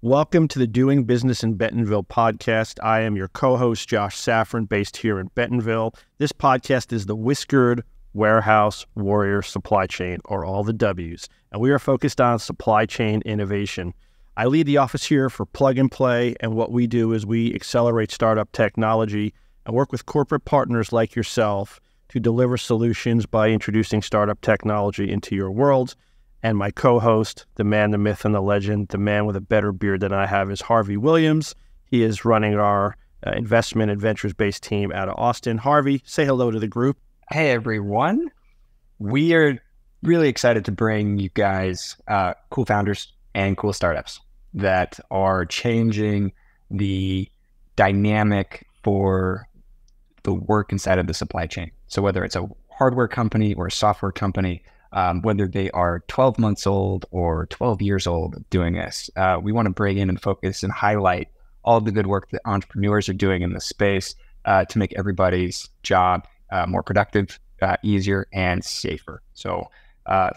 Welcome to the Doing Business in Bentonville podcast. I am your co-host, Josh Saffran, based here in Bentonville. This podcast is the Whiskered Warehouse Warrior Supply Chain, or all the W's, and we are focused on supply chain innovation. I lead the office here for Plug and Play, and what we do is we accelerate startup technology and work with corporate partners like yourself to deliver solutions by introducing startup technology into your worlds. And my co-host, the man, the myth, and the legend, the man with a better beard than I have, is Harvey Williams. He is running our investment and ventures-based team out of Austin. Harvey, say hello to the group. Hey, everyone. We are really excited to bring you guys cool founders and cool startups that are changing the dynamic for the work inside of the supply chain. So whether it's a hardware company or a software company, whether they are 12 months old or 12 years old doing this, we want to bring in and focus and highlight all the good work that entrepreneurs are doing in this space to make everybody's job more productive, easier, and safer. So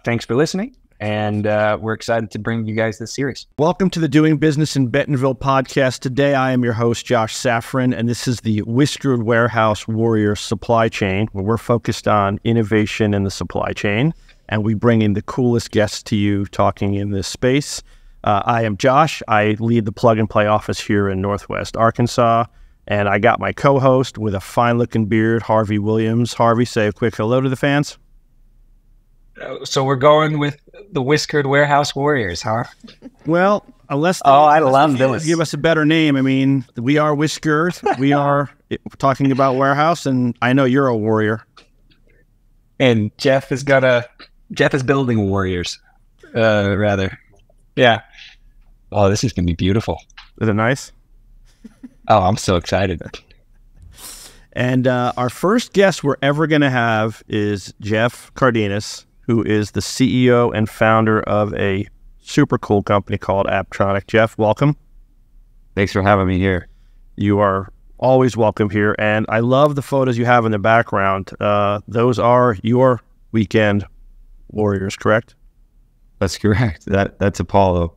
thanks for listening, and we're excited to bring you guys this series. Welcome to the Doing Business in Bentonville podcast. Today, I am your host, Josh Saffran, and this is the Whiskered Warehouse Warrior Supply Chain, where we're focused on innovation in the supply chain. And we bring in the coolest guests to you talking in this space. I am Josh. I lead the Plug and Play office here in Northwest Arkansas. And I got my co-host with a fine-looking beard, Harvey Williams. Harvey, say a quick hello to the fans. So we're going with the Whiskered Warehouse Warriors, huh? Well, unless I love this. Give us a better name. I mean, we are Whiskered. We are talking about warehouse, and I know you're a warrior. And Jeff is building warriors, rather. Yeah. Oh, this is going to be beautiful. Is it nice? Oh, I'm so excited. And our first guest we're ever going to have is Jeff Cardenas, who is the CEO and founder of a super cool company called Apptronik. Jeff, welcome. Thanks for having me here. You are always welcome here. And I love the photos you have in the background. Those are your weekend warriors, correct? That's correct. That's Apollo.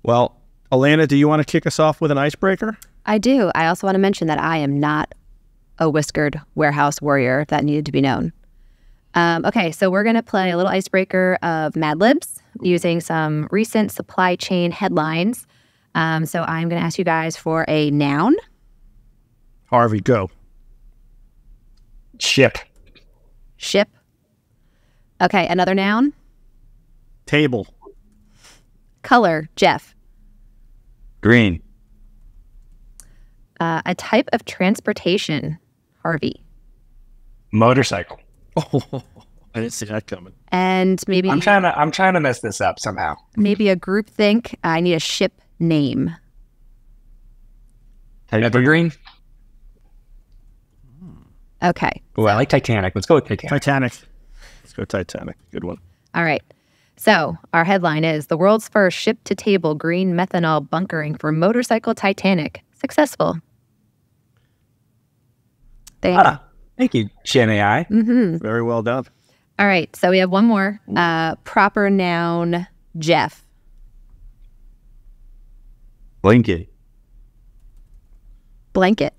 Well, Elena, do you want to kick us off with an icebreaker? I do. I also want to mention that I am not a whiskered warehouse warrior. That needed to be known. Okay, so we're going to play a little icebreaker of Mad Libs using some recent supply chain headlines. So I'm going to ask you guys for a noun. Harvey, go. Ship. Ship. Okay, another noun. Table. Color. Jeff. Green. A type of transportation. Harvey. Motorcycle. Oh, I didn't see that coming. And maybe I'm trying to mess this up somehow. Maybe a group think. I need a ship name. Evergreen. Okay. Oh, I like Titanic. Let's go with Titanic. Let's go Titanic. Good one. All right. So our headline is the world's first ship-to-table green methanol bunkering for motorcycle Titanic. Successful. Thank you, Gen AI. Mm-hmm. Very well done. All right. So we have one more. Proper noun, Jeff. Lincoln. Blanket.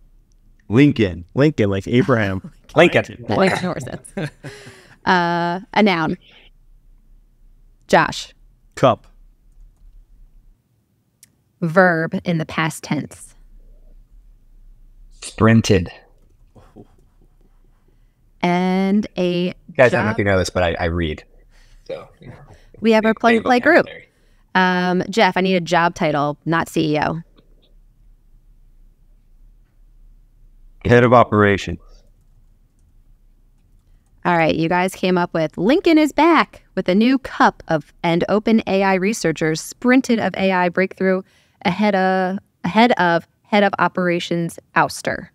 Lincoln. Lincoln, like Abraham. Lincoln. That makes more sense. A noun. Josh. Cup. Verb in the past tense. Sprinted. And a You guys job. don't have to know this, but I read. So We have our plug and play group. Jeff, I need a job title, not CEO. Head of operations. All right, you guys came up with Lincoln is back with a new cup of and open AI researchers sprinted of AI breakthrough ahead of head of operations ouster.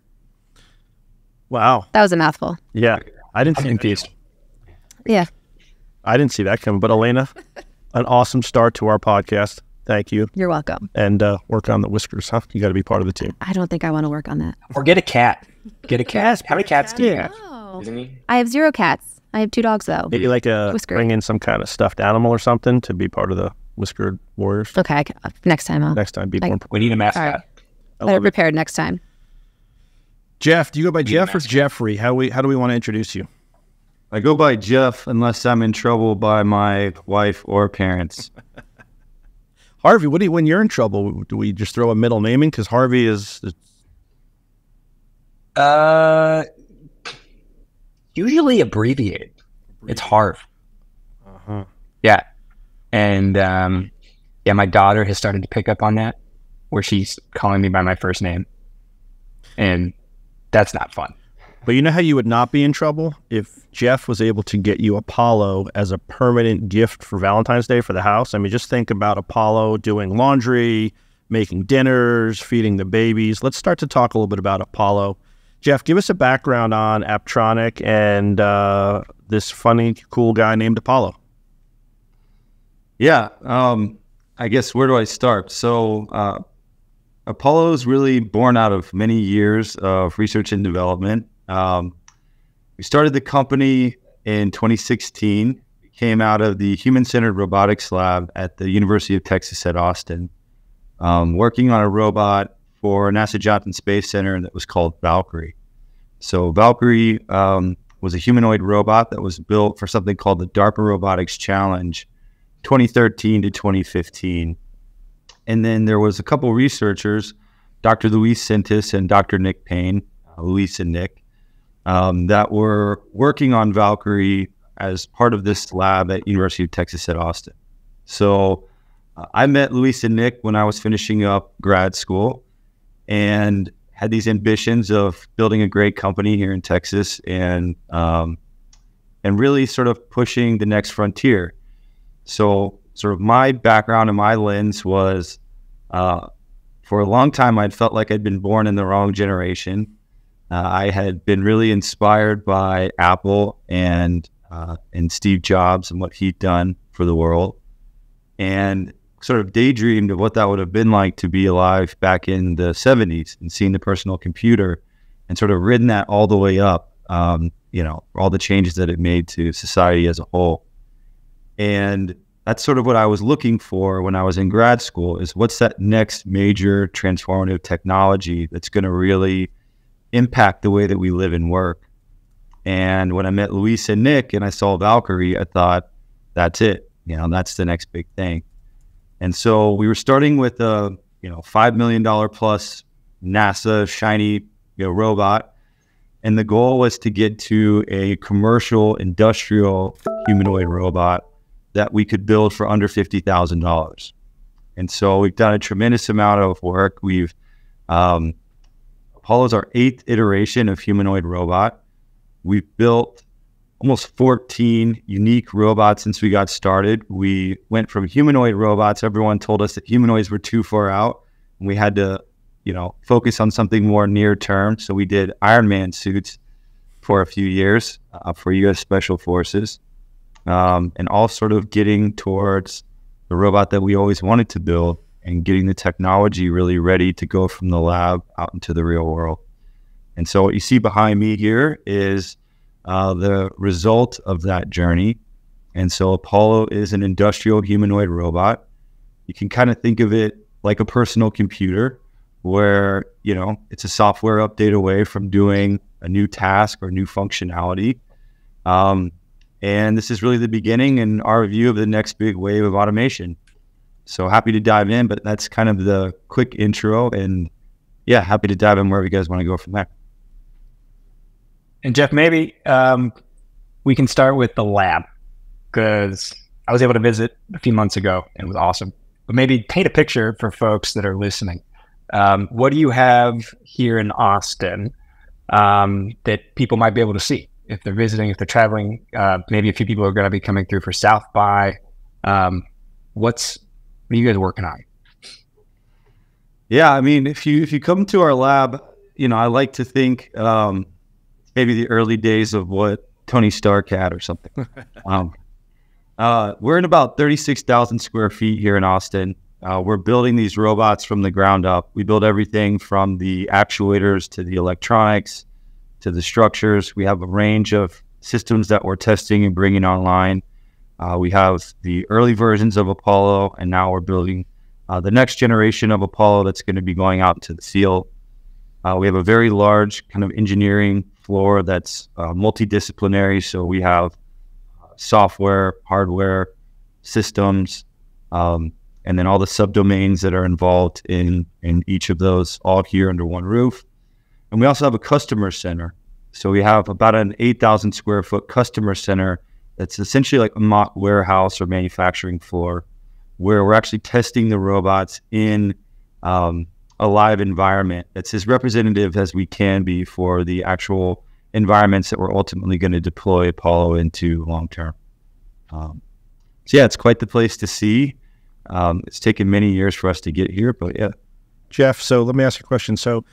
Wow. That was a mouthful. Yeah. I'm confused. Yeah. I didn't see that coming. But Elena, an awesome start to our podcast. Thank you. You're welcome. And work on the whiskers, huh? You got to be part of the team. I don't think I want to work on that. Or get a cat. Get a cat. How many cats do you have? Oh. Isn't he? I have 0 cats. I have 2 dogs, though. Maybe like Whisker. bring in some kind of stuffed animal or something to be part of the Whiskered Warriors. Okay, next time I'll. Next time, be I- more. We need a mascot. All right. I Better love it. prepared next time. Jeff, do you go by Jeff or mascot. Jeffrey? How do we want to introduce you? I go by Jeff unless I'm in trouble by my wife or parents. Harvey, when you're in trouble, do we just throw a middle name in? Because Harvey is Usually abbreviated. It's Harv. uh-huh. Yeah. And my daughter has started to pick up on that, where she's calling me by my first name. And that's not fun. But you know how you would not be in trouble? If Jeff was able to get you Apollo as a permanent gift for Valentine's Day for the house. I mean, just think about Apollo doing laundry, making dinners, feeding the babies. Let's start to talk a little bit about Apollo. Jeff, give us a background on Apptronik and this funny, cool guy named Apollo. Yeah, I guess where do I start? So Apollo is really born out of many years of research and development. We started the company in 2016. We came out of the human-centered robotics lab at the University of Texas at Austin, working on a robot for NASA Johnson Space Center that was called Valkyrie. So Valkyrie was a humanoid robot that was built for something called the DARPA Robotics Challenge, 2013 to 2015. And then there was a couple researchers, Dr. Luis Sintis and Dr. Nick Payne, Luis and Nick, that were working on Valkyrie as part of this lab at University of Texas at Austin. So I met Luis and Nick when I was finishing up grad school and had these ambitions of building a great company here in Texas and really sort of pushing the next frontier. So sort of my background and my lens was, for a long time, I'd felt like I'd been born in the wrong generation. I had been really inspired by Apple and Steve Jobs and what he'd done for the world, and sort of daydreamed of what that would have been like to be alive back in the 70s and seeing the personal computer and sort of ridden that all the way up, all the changes that it made to society as a whole. And that's sort of what I was looking for when I was in grad school, is what's that next major transformative technology that's going to really impact the way that we live and work. And when I met Luis and Nick and I saw Valkyrie, I thought, that's it. That's the next big thing. And so we were starting with a $5 million plus NASA shiny robot. And the goal was to get to a commercial industrial humanoid robot that we could build for under $50,000. And so we've done a tremendous amount of work. Apollo's our 8th iteration of humanoid robot. We've built almost 14 unique robots since we got started. We went from humanoid robots. Everyone told us that humanoids were too far out, and we had to, focus on something more near term. So we did Iron Man suits for a few years for U.S. Special Forces, and all sort of getting towards the robot that we always wanted to build and getting the technology really ready to go from the lab out into the real world. And so what you see behind me here is the result of that journey. And so Apollo is an industrial humanoid robot. You can kind of think of it like a personal computer where, it's a software update away from doing a new task or new functionality. And this is really the beginning and our view of the next big wave of automation. So happy to dive in, but that's kind of the quick intro, and happy to dive in wherever you guys want to go from there. And Jeff, maybe we can start with the lab, because I was able to visit a few months ago and it was awesome. But maybe paint a picture for folks that are listening. What do you have here in Austin that people might be able to see if they're visiting, if they're traveling? Maybe a few people are going to be coming through for South by. What are you guys working on? Yeah, I mean, if you come to our lab, I like to think maybe the early days of what Tony Stark had or something. We're in about 36,000 square feet here in Austin. We're building these robots from the ground up. We build everything from the actuators to the electronics to the structures. We have a range of systems that we're testing and bringing online. We have the early versions of Apollo, and now we're building the next generation of Apollo that's going to be going out into the field. We have a very large kind of engineering floor that's multidisciplinary. So we have software, hardware, systems, and then all the subdomains that are involved in each of those, all here under one roof. And we also have a customer center. So we have about an 8,000 square foot customer center that's essentially like a mock warehouse or manufacturing floor, where we're actually testing the robots in a live environment that's as representative as we can be for the actual environments that we're ultimately going to deploy Apollo into long term. So yeah, it's quite the place to see. It's taken many years for us to get here, but yeah. Jeff, so let me ask you a question. So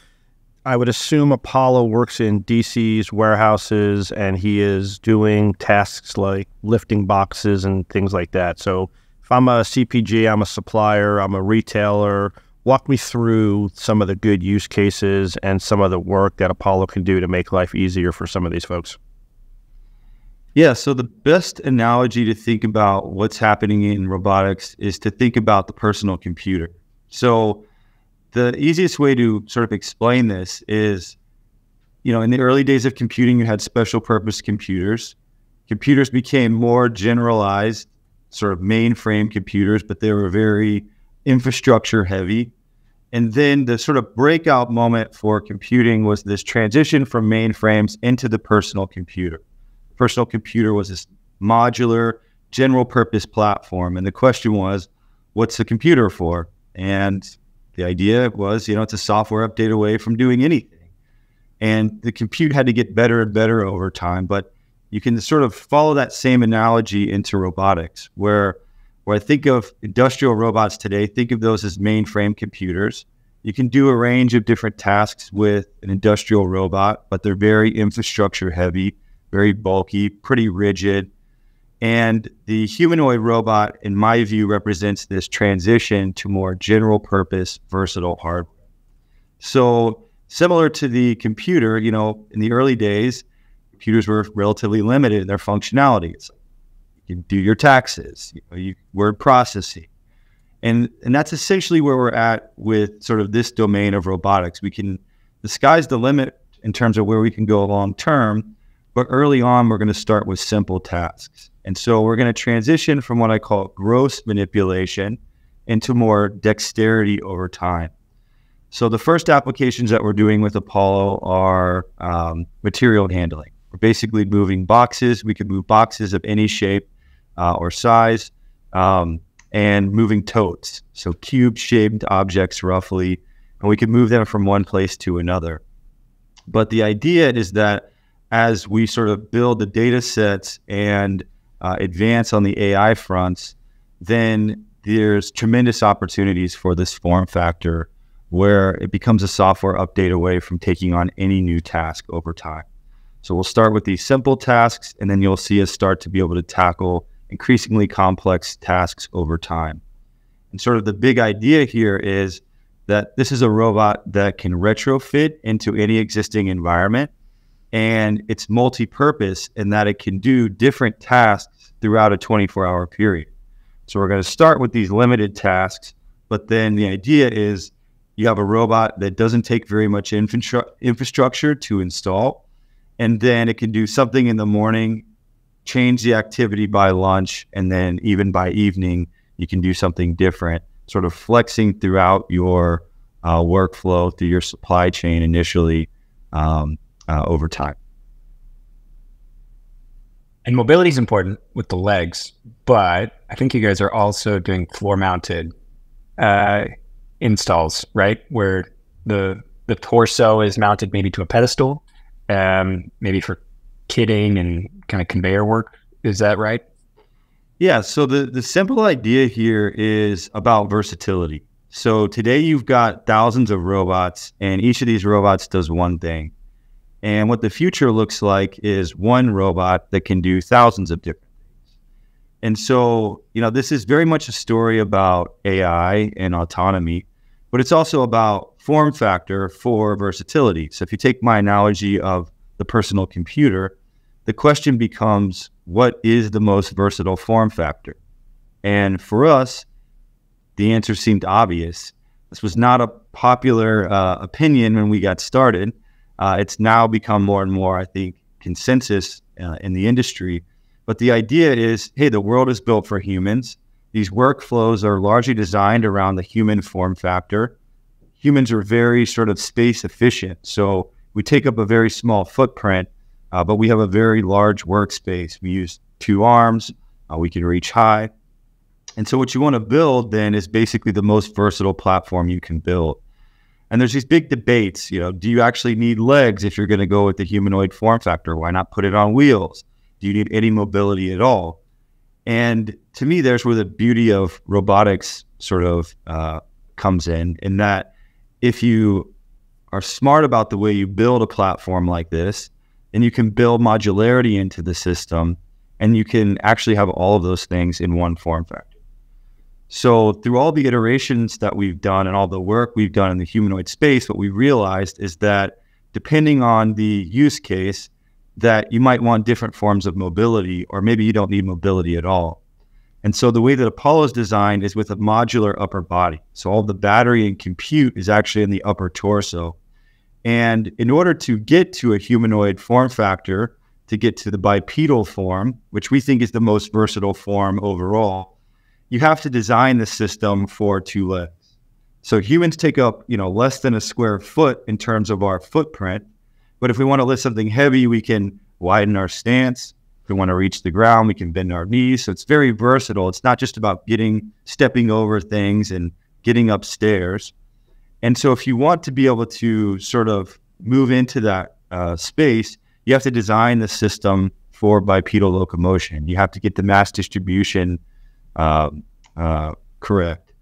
I would assume Apollo works in DC's warehouses, and he is doing tasks like lifting boxes and things like that. So if I'm a CPG, I'm a supplier, I'm a retailer, walk me through some of the good use cases and some of the work that Apollo can do to make life easier for some of these folks. Yeah, so the best analogy to think about what's happening in robotics is to think about the personal computer. So the easiest way to sort of explain this is, in the early days of computing, you had special purpose computers. Computers became more generalized, sort of mainframe computers, but they were very infrastructure heavy. And then the sort of breakout moment for computing was this transition from mainframes into the personal computer. Personal computer was this modular, general purpose platform. And the question was, what's the computer for? And the idea was, it's a software update away from doing anything. And the compute had to get better and better over time. But you can sort of follow that same analogy into robotics, where I think of industrial robots today, think of those as mainframe computers. You can do a range of different tasks with an industrial robot, but they're very infrastructure heavy, very bulky, pretty rigid. And the humanoid robot, in my view, represents this transition to more general purpose, versatile hardware. So similar to the computer, in the early days, computers were relatively limited in their functionality. It's like you can do your taxes, word processing. And that's essentially where we're at with sort of this domain of robotics. The sky's the limit in terms of where we can go long term, but early on, we're going to start with simple tasks. And so we're going to transition from what I call gross manipulation into more dexterity over time. So the first applications that we're doing with Apollo are material handling. We're basically moving boxes. We could move boxes of any shape or size, and moving totes, so cube-shaped objects roughly, and we can move them from one place to another. But the idea is that as we sort of build the data sets and advance on the AI fronts, then there's tremendous opportunities for this form factor where it becomes a software update away from taking on any new task over time. So we'll start with these simple tasks, and then you'll see us start to be able to tackle increasingly complex tasks over time. And sort of the big idea here is that this is a robot that can retrofit into any existing environment, and it's multi-purpose in that it can do different tasks throughout a 24-hour period. So we're going to start with these limited tasks, but then the idea is you have a robot that doesn't take very much infrastructure to install, and then it can do something in the morning, change the activity by lunch, and then even by evening, you can do something different, sort of flexing throughout your workflow through your supply chain initially over time. And mobility is important with the legs, but I think you guys are also doing floor-mounted installs, right? Where the torso is mounted maybe to a pedestal, maybe for kitting and kind of conveyor work. Is that right? Yeah, so the simple idea here is about versatility. So today you've got thousands of robots, and each of these robots does one thing. And what the future looks like is one robot that can do thousands of different things. And so, this is very much a story about AI and autonomy, but it's also about form factor for versatility. So if you take my analogy of the personal computer, the question becomes, what is the most versatile form factor? And for us, the answer seemed obvious. This was not a popular opinion when we got started. It's now become more and more, I think, consensus in the industry. But the idea is, hey, the world is built for humans. These workflows are largely designed around the human form factor. Humans are very sort of space efficient. So we take up a very small footprint, but we have a very large workspace. We use 2 arms. We can reach high. And so what you want to build then is basically the most versatile platform you can build. And there's these big debates, do you actually need legs if you're going to go with the humanoid form factor? Why not put it on wheels? Do you need any mobility at all? And to me, there's where the beauty of robotics sort of comes in that if you are smart about the way you build a platform like this, then you can build modularity into the system, and you can actually have all of those things in one form factor. So through all the iterations that we've done and all the work we've done in the humanoid space, what we realized is that depending on the use case, that you might want different forms of mobility, or maybe you don't need mobility at all. And so the way that Apollo is designed is with a modular upper body. So all the battery and compute is actually in the upper torso. And in order to get to a humanoid form factor, to get to the bipedal form, which we think is the most versatile form overall, you have to design the system for 2 legs. So humans take up, less than a square foot in terms of our footprint. But if we want to lift something heavy, we can widen our stance. If we want to reach the ground, we can bend our knees. So it's very versatile. It's not just about stepping over things and getting upstairs. And so if you want to be able to sort of move into that space, you have to design the system for bipedal locomotion. You have to get the mass distribution correct.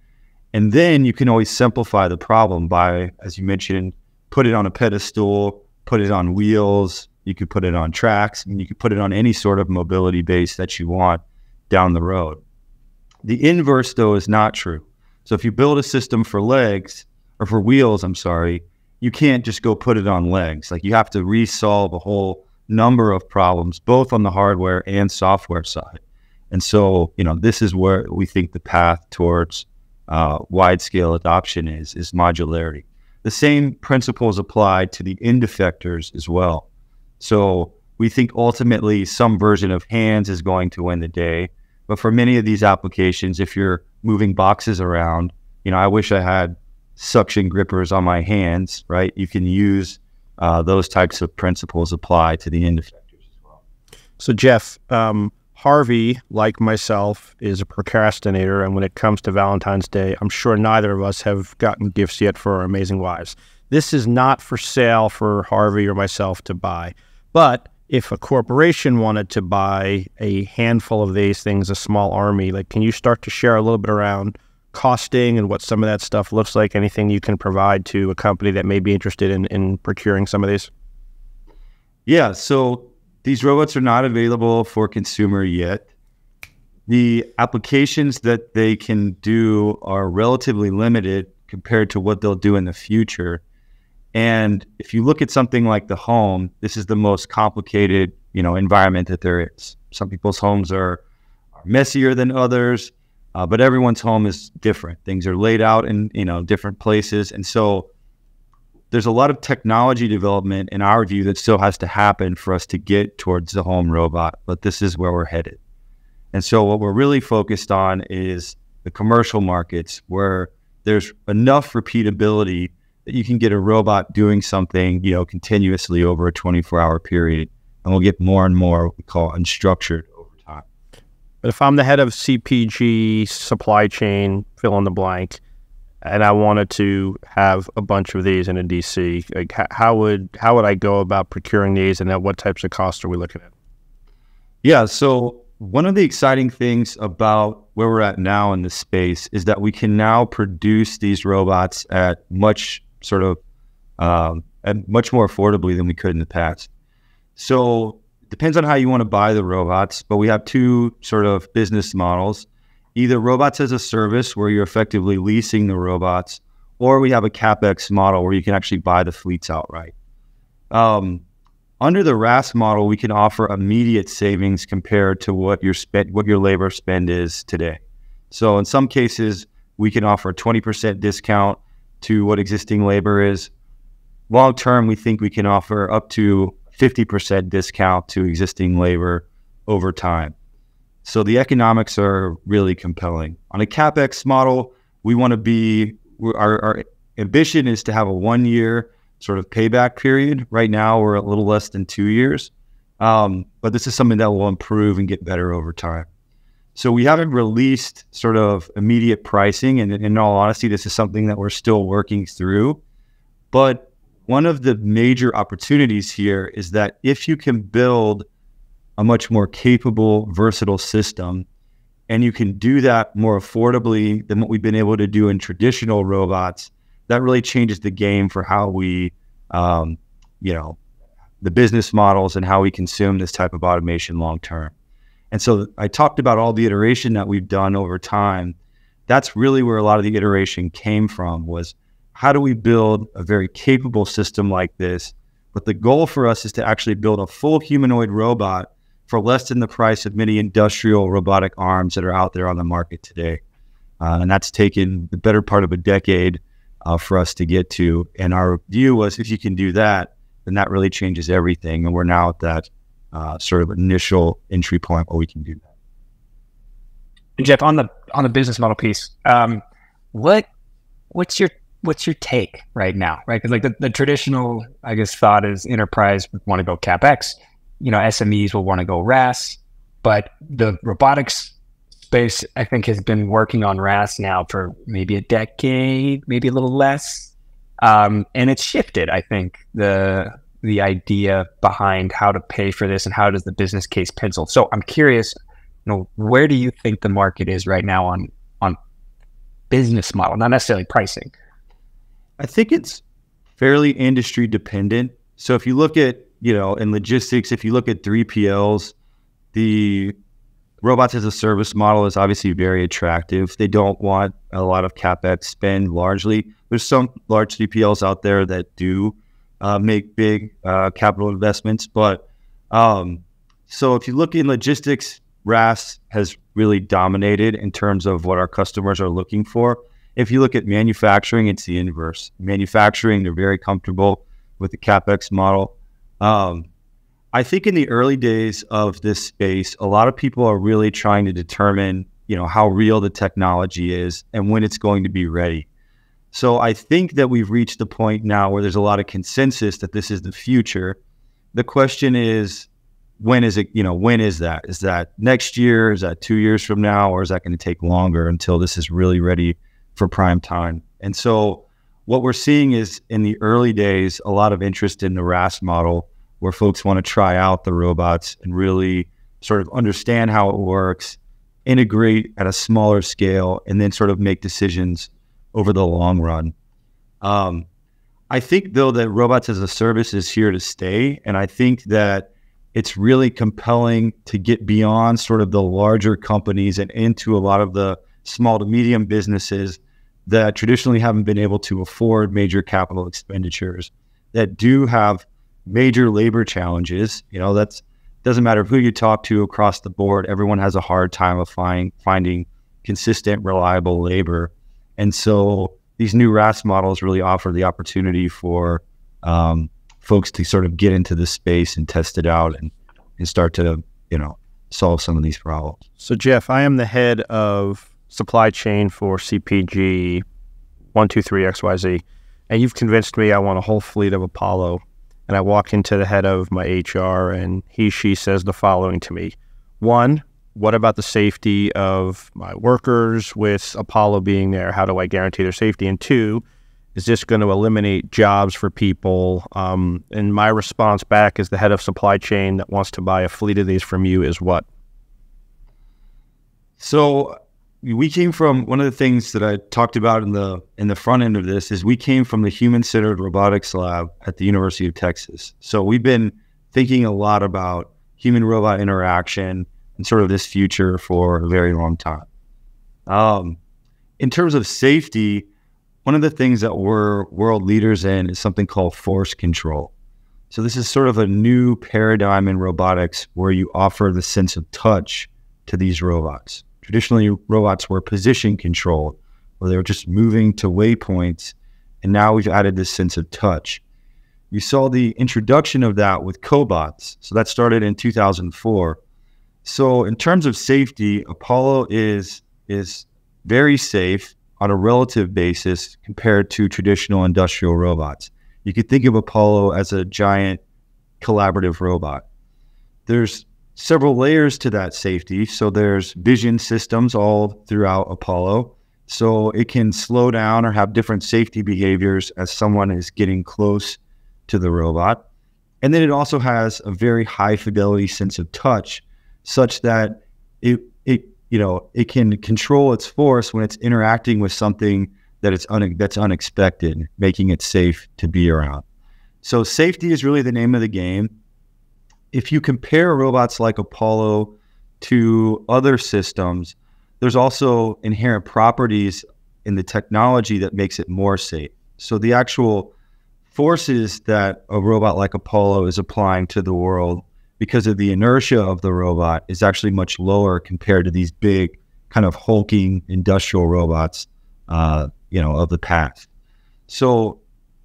And then you can always simplify the problem by, as you mentioned, put it on a pedestal, put it on wheels, you could put it on tracks, and you could put it on any sort of mobility base that you want down the road. The inverse, though, is not true. So if you build a system for legs, or for wheels, you can't just go put it on legs. Like, you have to resolve a whole number of problems, both on the hardware and software side. And so, this is where we think the path towards wide-scale adoption is modularity. The same principles apply to the end effectors as well. So we think ultimately some version of hands is going to win the day. But for many of these applications, if you're moving boxes around, I wish I had suction grippers on my hands, right? You can use those types of principles apply to the end effectors as well. So Jeff, Harvey, like myself, is a procrastinator, and when it comes to Valentine's Day, I'm sure neither of us have gotten gifts yet for our amazing wives. This is not for sale for Harvey or myself to buy, but if a corporation wanted to buy a handful of these things, a small army, can you start to share a little bit around costing and what some of that stuff looks like? Anything you can provide to a company that may be interested in procuring some of these? Yeah, so these robots are not available for consumer yet. The applications that they can do are relatively limited compared to what they'll do in the future. And if you look at something like the home, this is the most complicated, environment that there is. Some people's homes are messier than others, but everyone's home is different. Things are laid out in, different places. And so there's a lot of technology development, in our view, that still has to happen for us to get towards the home robot, but this is where we're headed. And so what we're really focused on is the commercial markets, where there's enough repeatability that you can get a robot doing something, continuously over a 24-hour period. And we'll get more and more what we call unstructured over time. But if I'm the head of CPG, supply chain, fill in the blank, and I wanted to have a bunch of these in a DC, how would I go about procuring these, and at what types of costs are we looking at? Yeah, so one of the exciting things about where we're at now in this space is that we can now produce these robots at much more affordably than we could in the past. So it depends on how you want to buy the robots, but we have 2 sort of business models. Either robots as a service, where you're effectively leasing the robots, or we have a CapEx model where you can actually buy the fleets outright. On Under the RAS model, we can offer immediate savings compared to what your labor spend is today. So in some cases, we can offer a 20% discount to what existing labor is. Long term, we think we can offer up to 50% discount to existing labor over time. So the economics are really compelling. On a CapEx model, we want to be, our ambition is to have a 1-year sort of payback period. Right now, we're a little less than 2 years. But this is something that will improve and get better over time. So we haven't released sort of immediate pricing. And in all honesty, this is something that we're still working through. But one of the major opportunities here is that if you can build a much more capable, versatile system, and you can do that more affordably than what we've been able to do in traditional robots, that really changes the game for how we, the business models and how we consume this type of automation long term. And so I talked about all the iteration that we've done over time. That's really where a lot of the iteration came from, was how do we build a very capable system like this? But the goal for us is to actually build a full humanoid robot for less than the price of many industrial robotic arms that are out there on the market today. And that's taken the better part of a decade for us to get to. And our view was, if you can do that, then that really changes everything. And we're now at that sort of initial entry point where we can do that. And Jeff, on the business model piece, what's your take right now, right? Because like the traditional, I guess, thought is enterprise would want to go CapEx, SMEs will want to go RAS, but the robotics space, I think, has been working on RAS now for maybe a decade, maybe a little less, and it's shifted. I think the idea behind how to pay for this and how does the business case pencil. So I'm curious, where do you think the market is right now on business model, not necessarily pricing? I think it's fairly industry dependent. So if you look at, in logistics, if you look at 3PLs, the robots as a service model is obviously very attractive. They don't want a lot of CapEx spend largely. There's some large 3PLs out there that do make big capital investments. But so if you look in logistics, RAS has really dominated in terms of what our customers are looking for. If you look at manufacturing, it's the inverse. Manufacturing, they're very comfortable with the CapEx model. I think in the early days of this space, a lot of people are really trying to determine, how real the technology is and when it's going to be ready. So I think that we've reached the point now where there's a lot of consensus that this is the future. The question is, when is it, when is that? Is that next year? Is that 2 years from now? Or is that going to take longer until this is really ready for prime time? And so what we're seeing is, in the early days, a lot of interest in the RAS model, where folks want to try out the robots and really sort of understand how it works, integrate at a smaller scale, and then sort of make decisions over the long run. I think, though, that robots as a service is here to stay. And I think that it's really compelling to get beyond sort of the larger companies and into a lot of the small to medium businesses that traditionally haven't been able to afford major capital expenditures, that do have major labor challenges. That's doesn't matter who you talk to across the board. Everyone has a hard time of finding consistent, reliable labor. And so these new RAS models really offer the opportunity for folks to sort of get into this space and test it out and start to, solve some of these problems. So Jeff, I am the head of supply chain for CPG 123XYZ, and you've convinced me I want a whole fleet of Apollo. And I walk into the head of my HR, and she says the following to me. One, what about the safety of my workers with Apollo being there? How do I guarantee their safety? And two, is this going to eliminate jobs for people? And my response back as the head of supply chain that wants to buy a fleet of these from you is what? So we came from, one of the things that I talked about in the front end of this is we came from the human-centered robotics lab at the University of Texas. So we've been thinking a lot about human-robot interaction and sort of this future for a very long time. In terms of safety, one of the things that we're world leaders in is something called force control. So this is sort of a new paradigm in robotics where you offer the sense of touch to these robots. Traditionally, robots were position controlled, where they were just moving to waypoints, and now we've added this sense of touch. You saw the introduction of that with cobots. So that started in 2004. So in terms of safety, Apollo is very safe on a relative basis compared to traditional industrial robots. You could think of Apollo as a giant collaborative robot. There's several layers to that safety. So there's vision systems all throughout Apollo. So it can slow down or have different safety behaviors as someone is getting close to the robot. And then it also has a very high fidelity sense of touch, such that it can control its force when it's interacting with something that's unexpected, making it safe to be around. So safety is really the name of the game. If you compare robots like Apollo to other systems, there's also inherent properties in the technology that makes it more safe. So the actual forces that a robot like Apollo is applying to the world because of the inertia of the robot is actually much lower compared to these big kind of hulking industrial robots, of the past. So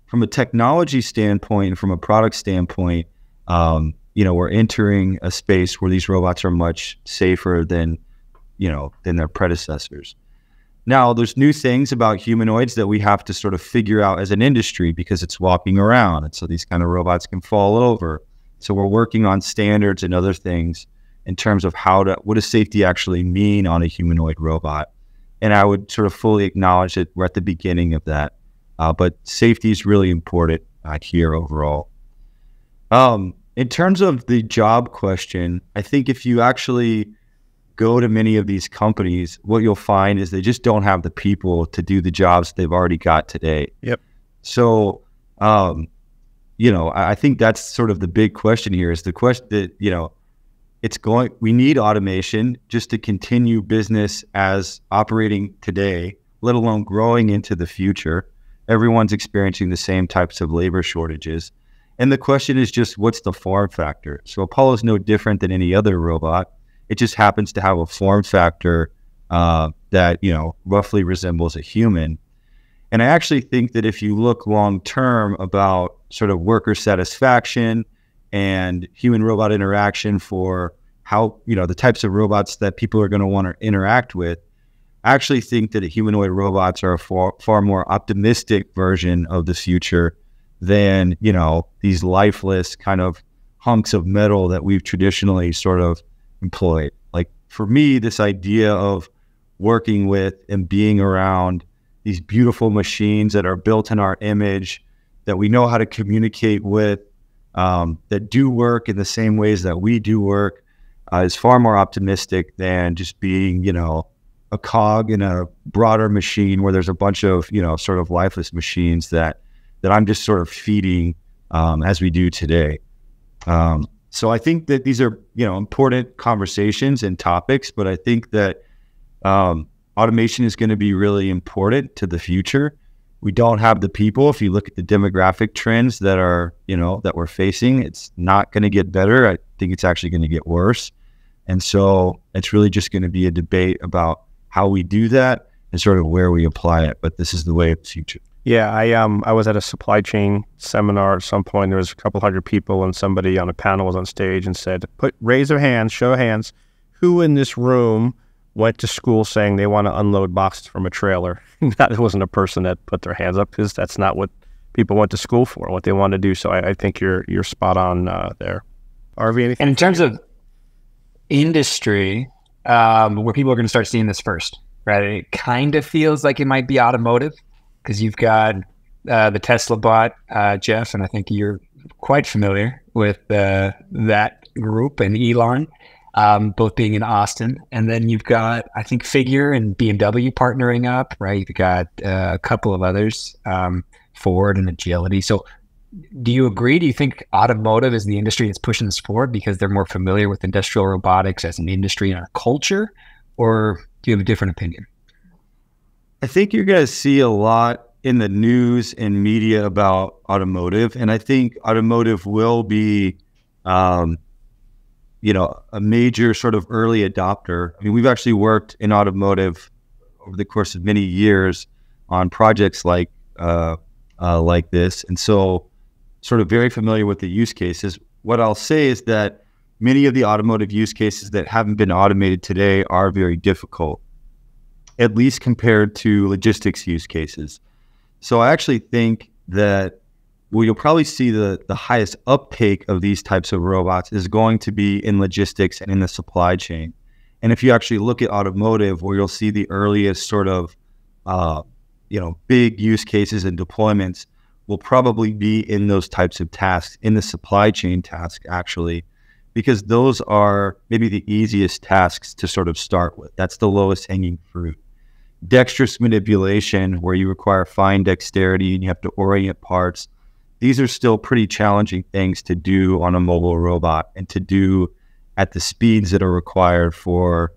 from a technology standpoint and from a product standpoint, we're entering a space where these robots are much safer than their predecessors. Now, there's new things about humanoids that we have to sort of figure out as an industry because it's walking around. And so these kind of robots can fall over. So we're working on standards and other things in terms of what does safety actually mean on a humanoid robot? And I would sort of fully acknowledge that we're at the beginning of that. But safety is really important here overall. In terms of the job question, I think if you actually go to many of these companies, what you'll find is they just don't have the people to do the jobs they've already got today. Yep. So, I think that's sort of the big question here is the question that, we need automation just to continue business as operating today, let alone growing into the future. Everyone's experiencing the same types of labor shortages. And the question is just, what's the form factor? So Apollo is no different than any other robot. It just happens to have a form factor that, roughly resembles a human. And I actually think that if you look long-term about sort of worker satisfaction and human-robot interaction for how, the types of robots that people are going to want to interact with, I actually think that humanoid robots are a far more optimistic version of the future than, these lifeless kind of hunks of metal that we've traditionally sort of employed. Like for me, this idea of working with and being around these beautiful machines that are built in our image, that we know how to communicate with, that do work in the same ways that we do work, is far more optimistic than just being, a cog in a broader machine where there's a bunch of, sort of lifeless machines that I'm just sort of feeding as we do today. So I think that these are, important conversations and topics, but I think that automation is going to be really important to the future. We don't have the people. If you look at the demographic trends that are, that we're facing, it's not going to get better. I think it's actually going to get worse. And so it's really just going to be a debate about how we do that and sort of where we apply it. But this is the way of the future. Yeah, I was at a supply chain seminar at some point. There was a couple hundred people, and somebody on a panel was on stage and said, raise their hands, show of hands, who in this room went to school saying they want to unload boxes from a trailer? That wasn't a person that put their hands up, because that's not what people went to school for, what they want to do. So I think you're spot on there. Harvey, anything? And in terms of industry, where people are going to start seeing this first, right? It kind of feels like it might be automotive, because you've got the Tesla bot, Jeff, and I think you're quite familiar with that group, and Elon, both being in Austin. And then you've got, I think, Figure and BMW partnering up, right? You've got a couple of others, Ford and Agility. So do you agree? Do you think automotive is the industry that's pushing this forward because they're more familiar with industrial robotics as an industry and a culture? Or do you have a different opinion? I think you're going to see a lot in the news and media about automotive, and I think automotive will be, a major sort of early adopter. I mean, we've actually worked in automotive over the course of many years on projects like this, and so sort of very familiar with the use cases. What I'll say is that many of the automotive use cases that haven't been automated today are very difficult, at least compared to logistics use cases. So I actually think that where you'll probably see the highest uptake of these types of robots is going to be in logistics and in the supply chain. And if you actually look at automotive, where you'll see the earliest sort of, big use cases and deployments will probably be in those types of tasks, in the supply chain task, actually, because those are maybe the easiest tasks to sort of start with. That's the lowest hanging fruit. Dexterous manipulation, where you require fine dexterity and you have to orient parts, these are still pretty challenging things to do on a mobile robot and to do at the speeds that are required for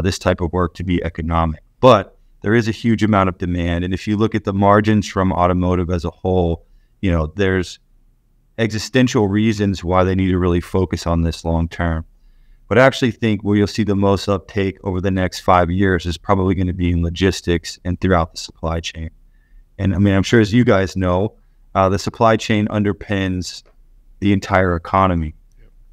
this type of work to be economic. But there is a huge amount of demand. And if you look at the margins from automotive as a whole, there's existential reasons why they need to really focus on this long term. But I actually think where you'll see the most uptake over the next 5 years is probably going to be in logistics and throughout the supply chain. And I mean, I'm sure as you guys know, the supply chain underpins the entire economy.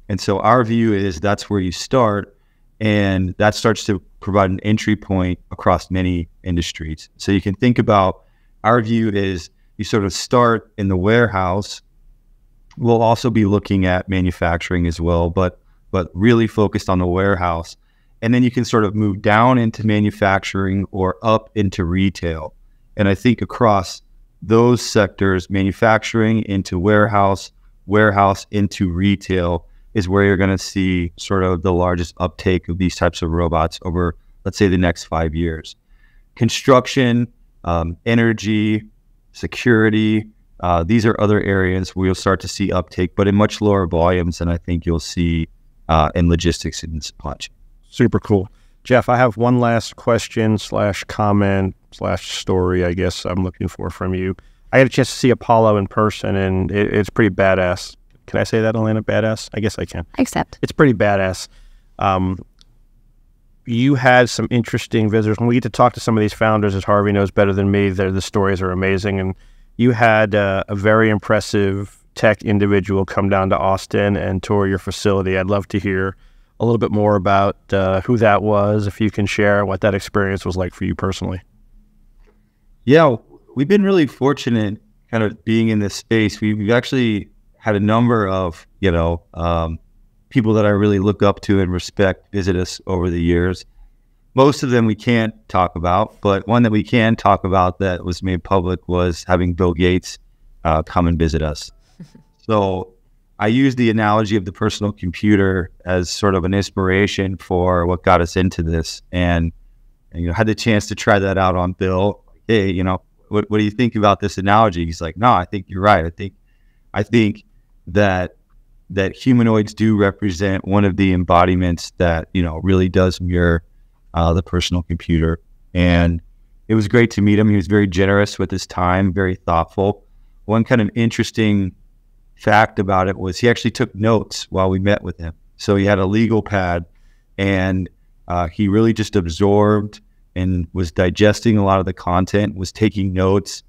And so our view is that's where you start, and that starts to provide an entry point across many industries. So you can think about, our view is you sort of start in the warehouse. We'll also be looking at manufacturing as well, but really focused on the warehouse. And then you can sort of move down into manufacturing or up into retail. And I think across those sectors, manufacturing into warehouse into retail, is where you're going to see sort of the largest uptake of these types of robots over, let's say, the next 5 years. Construction, energy, security, these are other areas where you'll start to see uptake, but in much lower volumes than I think you'll see in logistics and supply chain. Super cool. Jeff, I have one last question / comment / story, I guess I'm looking for from you. I had a chance to see Apollo in person, and it's pretty badass. Can I say that, Elena? Badass? I guess I can. Accept. It's pretty badass. You had some interesting visitors. When we get to talk to some of these founders, as Harvey knows better than me, the stories are amazing. And you had a very impressive tech individual come down to Austin and tour your facility. I'd love to hear a little bit more about who that was, if you can share what that experience was like for you personally. Yeah, we've been really fortunate kind of being in this space. We've actually had a number of, people that I really look up to and respect visit us over the years. Most of them we can't talk about, but one that we can talk about that was made public was having Bill Gates come and visit us. So I use the analogy of the personal computer as sort of an inspiration for what got us into this, and had the chance to try that out on Bill. Hey, what do you think about this analogy? He's like, no, I think you're right. I think that humanoids do represent one of the embodiments that really does mirror the personal computer. And it was great to meet him. He was very generous with his time, very thoughtful. One kind of interesting fact about it was he actually took notes while we met with him. So he had a legal pad, and he really just absorbed and was digesting a lot of the content, was taking notes.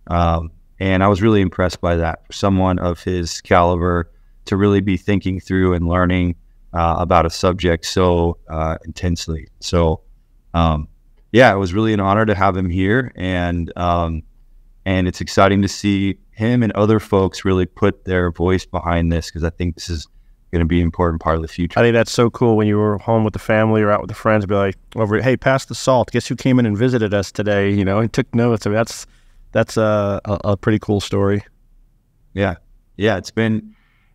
And I was really impressed by that for someone of his caliber to really be thinking through and learning about a subject so intensely. So, it was really an honor to have him here, and it's exciting to see him and other folks really put their voice behind this, because I think this is going to be an important part of the future. I think that's so cool when you were home with the family or out with the friends, be like, hey, pass the salt. Guess who came in and visited us today? And took notes. I mean, that's a pretty cool story. Yeah.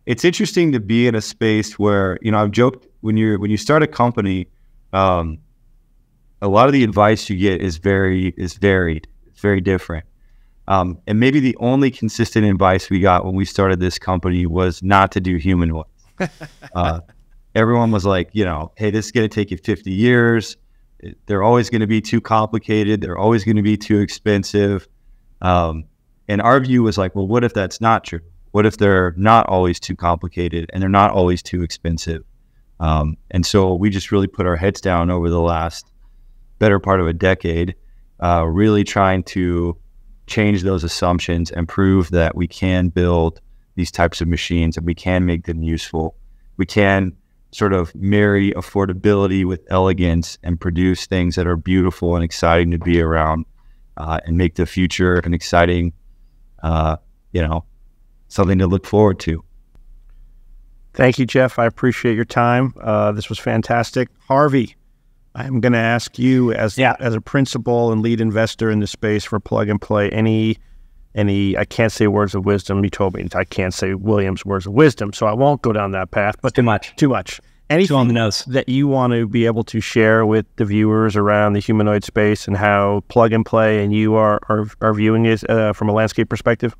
It's interesting to be in a space where, I've joked, when you start a company, a lot of the advice you get is varied. It's very different. And maybe the only consistent advice we got when we started this company was not to do humanoids. Everyone was like, hey, this is going to take you 50 years. They're always going to be too complicated. They're always going to be too expensive. And our view was like, well, what if that's not true? What if they're not always too complicated and they're not always too expensive? And so we just really put our heads down over the last better part of a decade, really trying to change those assumptions and prove that we can build these types of machines and we can make them useful. We can sort of marry affordability with elegance and produce things that are beautiful and exciting to be around, and make the future an exciting, something to look forward to. Thank you, Jeff. I appreciate your time. This was fantastic. Harvey, I'm going to ask you as a principal and lead investor in the space for Plug and Play, any, I can't say words of wisdom. You told me I can't say Williams' words of wisdom, so I won't go down that path. But too much. Anything too on the nose that you want to be able to share with the viewers around the humanoid space and how Plug and Play and you are viewing it from a landscape perspective?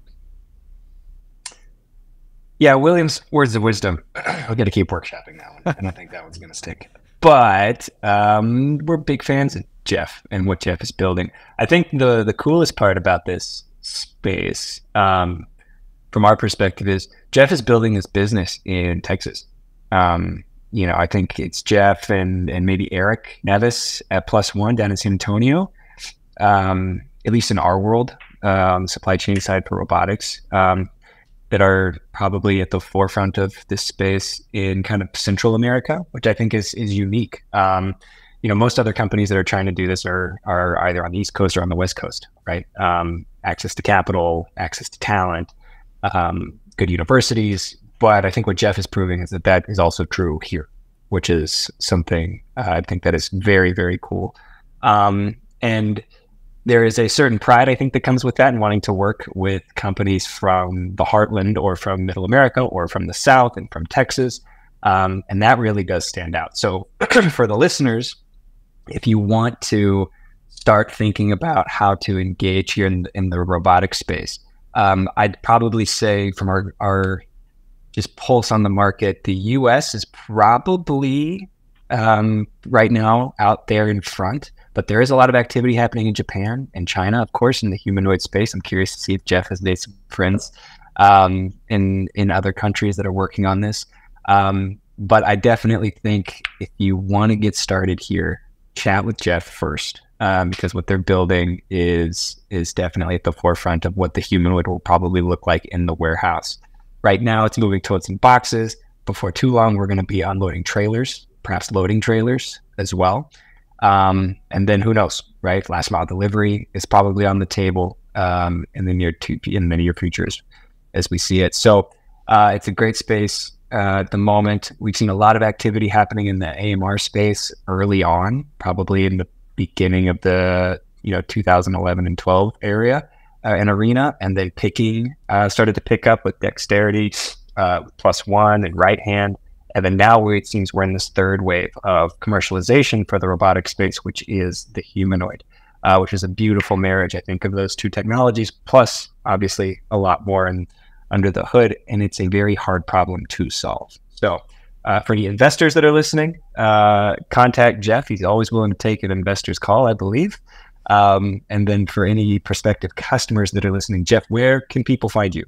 Yeah, Williams' words of wisdom. We're going to keep workshopping that one. I don't think that one's going to stick. But we're big fans of Jeff and what Jeff is building. I think the coolest part about this space, from our perspective, is Jeff is building this business in Texas. I think it's Jeff and maybe Eric Nevis at Plus One down in San Antonio, at least in our world, supply chain side for robotics, that are probably at the forefront of this space in kind of Central America, which I think is unique. Most other companies that are trying to do this are either on the East Coast or on the West Coast, right? Access to capital, access to talent, good universities. But I think what Jeff is proving is that is also true here, which is something I think that is very, very cool. And there is a certain pride, I think, that comes with that and wanting to work with companies from the heartland or from Middle America or from the South and from Texas. And that really does stand out. So for the listeners, if you want to start thinking about how to engage here in the robotic space, I'd probably say from our just pulse on the market, the US is probably right now out there in front. But there is a lot of activity happening in Japan and China, of course, in the humanoid space. I'm curious to see if Jeff has made some friends in other countries that are working on this. But I definitely think if you want to get started here, chat with Jeff first, because what they're building is definitely at the forefront of what the humanoid will probably look like in the warehouse. Right now, it's moving towards some boxes. Before too long, we're going to be unloading trailers, perhaps loading trailers as well. And then who knows, right? Last mile delivery is probably on the table in the near future as we see it. So it's a great space at the moment. We've seen a lot of activity happening in the AMR space early on, probably in the beginning of the 2011 and 12 area and arena, and then started to pick up with dexterity, Plus One and right hand. And then now it seems we're in this third wave of commercialization for the robotic space, which is the humanoid, which is a beautiful marriage, I think, of those two technologies, plus obviously a lot more under the hood. And it's a very hard problem to solve. So for the investors that are listening, contact Jeff. He's always willing to take an investor's call, I believe. And then for any prospective customers that are listening, Jeff, where can people find you?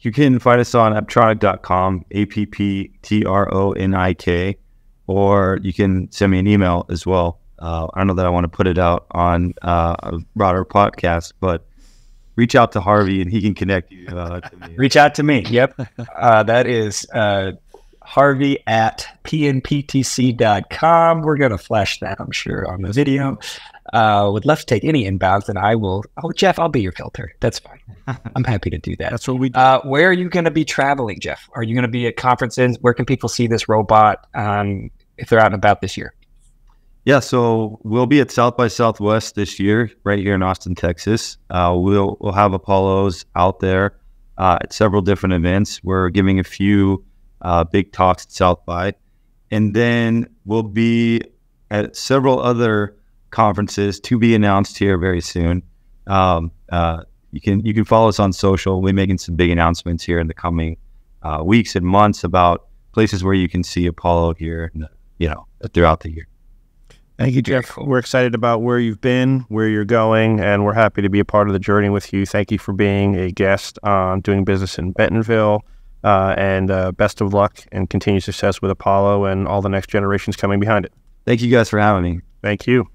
You can find us on apptronik.com, APPTRONIK, or you can send me an email as well. I don't know that I want to put it out on a broader podcast, but reach out to Harvey and he can connect you to me. Reach out to me. Yep. That is Harvey at pnptc.com. We're going to flash that, I'm sure, on the video. Would love to take any inbounds, and I will. Oh, Jeff, I'll be your filter. That's fine. I'm happy to do that. That's what we do. Where are you going to be traveling, Jeff? Are you going to be at conferences? Where can people see this robot if they're out and about this year? Yeah, so we'll be at South by Southwest this year, right here in Austin, Texas. We'll have Apollos out there at several different events. We're giving a few big talks at South by, and then we'll be at several other conferences to be announced here very soon. You can follow us on social. We're making some big announcements here in the coming weeks and months about places where you can see Apollo here, throughout the year. Thank you, Jeff. We're excited about where you've been, where you're going, and we're happy to be a part of the journey with you. Thank you for being a guest on Doing Business in Bentonville, and best of luck and continued success with Apollo and all the next generations coming behind it. Thank you guys for having me. Thank you.